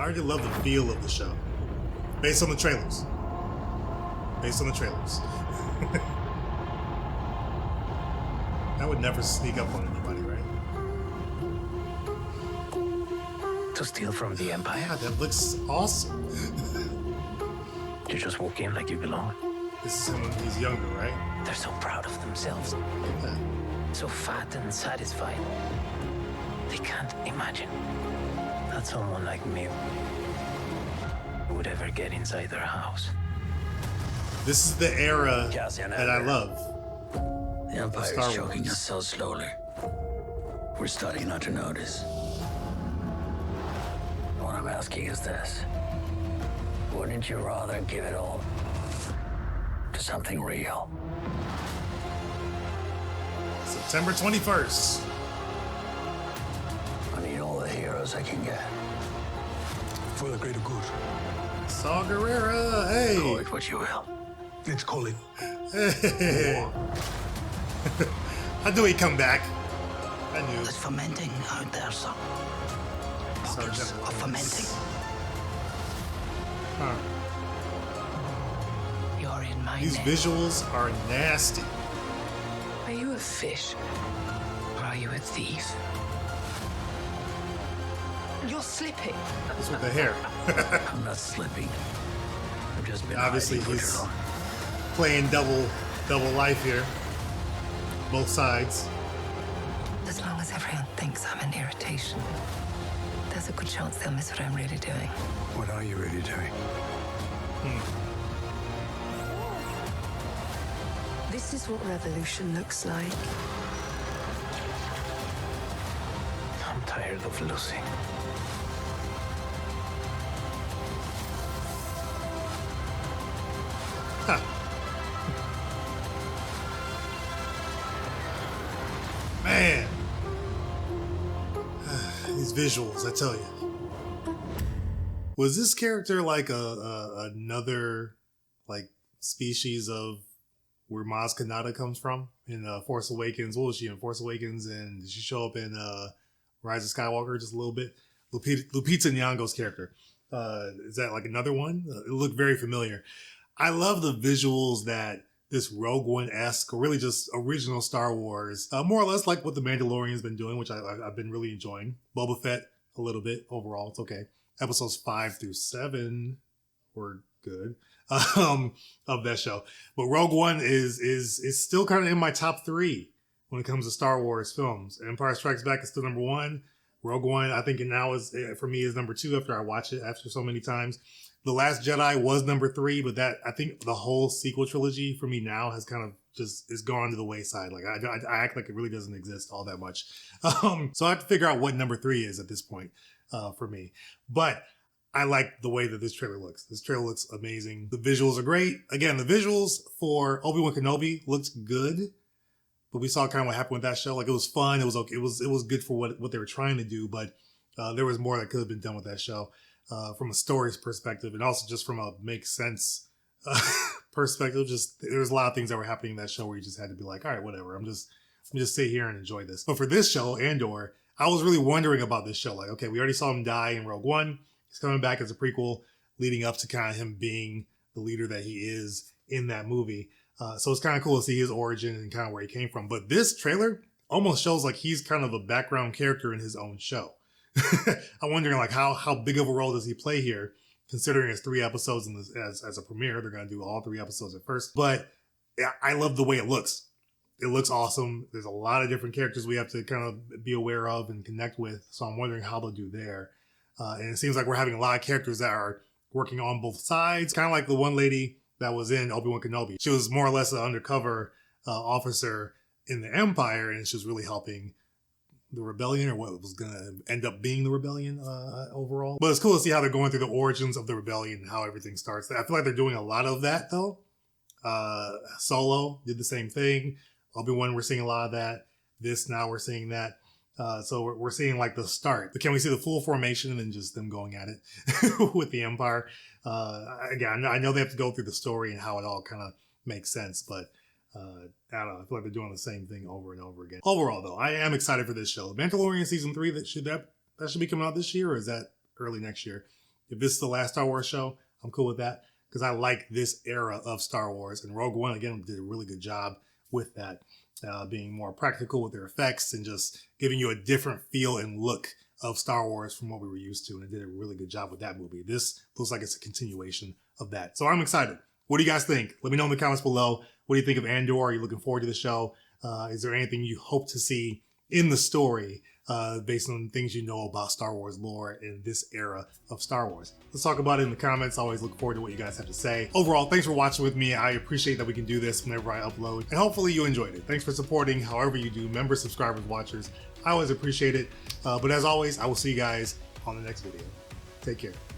already love the feel of the show. Based on the trailers. Based on the trailers. That would never sneak up on anybody, right? To steal from the Empire? God, that looks awesome. You just walk in like you belong. This is him when he's younger, right? They're so proud of themselves. Look at that. So fat and satisfied. They can't imagine that someone like me would ever get inside their house. This is the era Cassian that I Andor. love. The Empire Star is choking Wars. us so slowly. We're starting not to notice. What I'm asking is this. Wouldn't you rather give it all to something real? September 21st. I need all the heroes I can get. For the greater good. Saw Gerrera, hey! Call it what you will. Let's call it Hey! I knew he'd come back. I knew. It's fermenting out there, son. Pockets Sergeant of fermenting. Huh. You're in my These net. visuals are nasty. Are you a fish? Or are you a thief? You're slipping. What's with the hair? I'm not slipping. I've just been Obviously, hiding for he's too long. playing double life here. Both sides. As long as everyone thinks I'm an irritation, there's a good chance they'll miss what I'm really doing. what are you really doing? This is what revolution looks like. I'm tired of losing. Huh. Man. These visuals, I tell you. Was this character like another like species of where Maz Kanata comes from in Force Awakens? What was she in Force Awakens? And did she show up in Rise of Skywalker just a little bit? Lupita Nyong'o's character. Is that like another one? It looked very familiar. I love the visuals that this Rogue One-esque, or really just original Star Wars, more or less like what The Mandalorian's been doing, which I've been really enjoying. Boba Fett, a little bit. Overall, it's okay. Episodes 5 through 7 were good of that show. But Rogue One is still kind of in my top 3 when it comes to Star Wars films. Empire Strikes Back is still number 1. Rogue One, I think it now is, for me, is number 2 after I watch it after so many times. The Last Jedi was number 3, but that, I think the whole sequel trilogy for me now has kind of just is gone to the wayside. Like I act like it really doesn't exist all that much. So I have to figure out what number 3 is at this point for me. But I like the way that this trailer looks. This trailer looks amazing. The visuals are great. Again, the visuals for Obi-Wan Kenobi looks good. But we saw kind of what happened with that show. Like, it was fun. It was okay. It was good for what they were trying to do. But there was more that could have been done with that show from a story's perspective, and also just from a make sense perspective. Just there's a lot of things that were happening in that show where you just had to be like, all right, whatever. I'm just sit here and enjoy this. But for this show, Andor, I was really wondering about this show. Like, okay, we already saw him die in Rogue One. He's coming back as a prequel, leading up to kind of him being the leader that he is in that movie. So it's kind of cool to see his origin and kind of where he came from. But this trailer almost shows like he's kind of a background character in his own show. I'm wondering like how big of a role does he play here, considering it's 3 episodes in this, as a premiere. They're going to do all 3 episodes at first. But yeah, I love the way it looks. It looks awesome. There's a lot of different characters we have to kind of be aware of and connect with. So I'm wondering how they'll do there. And it seems like we're having a lot of characters that are working on both sides. Kind of like the one lady that was in Obi-Wan Kenobi. She was more or less an undercover officer in the Empire, and she was really helping the rebellion, or what was going to end up being the rebellion overall. But it's cool to see how they're going through the origins of the rebellion and how everything starts. I feel like they're doing a lot of that, though. Solo did the same thing. Obi-Wan, we're seeing a lot of that. This, now we're seeing that. So we're seeing like the start. But can we see the full formation and then just them going at it with the Empire? Again, I know they have to go through the story and how it all kind of makes sense, but I don't know. I feel like they're doing the same thing over and over again. Overall, though, I am excited for this show. Mandalorian season 3, that should be coming out this year, or is that early next year? If this is the last Star Wars show, I'm cool with that because I like this era of Star Wars. And Rogue One, again, did a really good job with that, being more practical with their effects and just giving you a different feel and look of Star Wars from what we were used to. And it did a really good job with that movie. This looks like it's a continuation of that. So I'm excited. What do you guys think? Let me know in the comments below. What do you think of Andor? Are you looking forward to the show? Is there anything you hope to see in the story based on things you know about Star Wars lore in this era of Star Wars? Let's talk about it in the comments. I always look forward to what you guys have to say. Overall, thanks for watching with me. I appreciate that we can do this whenever I upload, and hopefully you enjoyed it. Thanks for supporting however you do, members, subscribers, watchers. I always appreciate it. But as always, I will see you guys on the next video. Take care.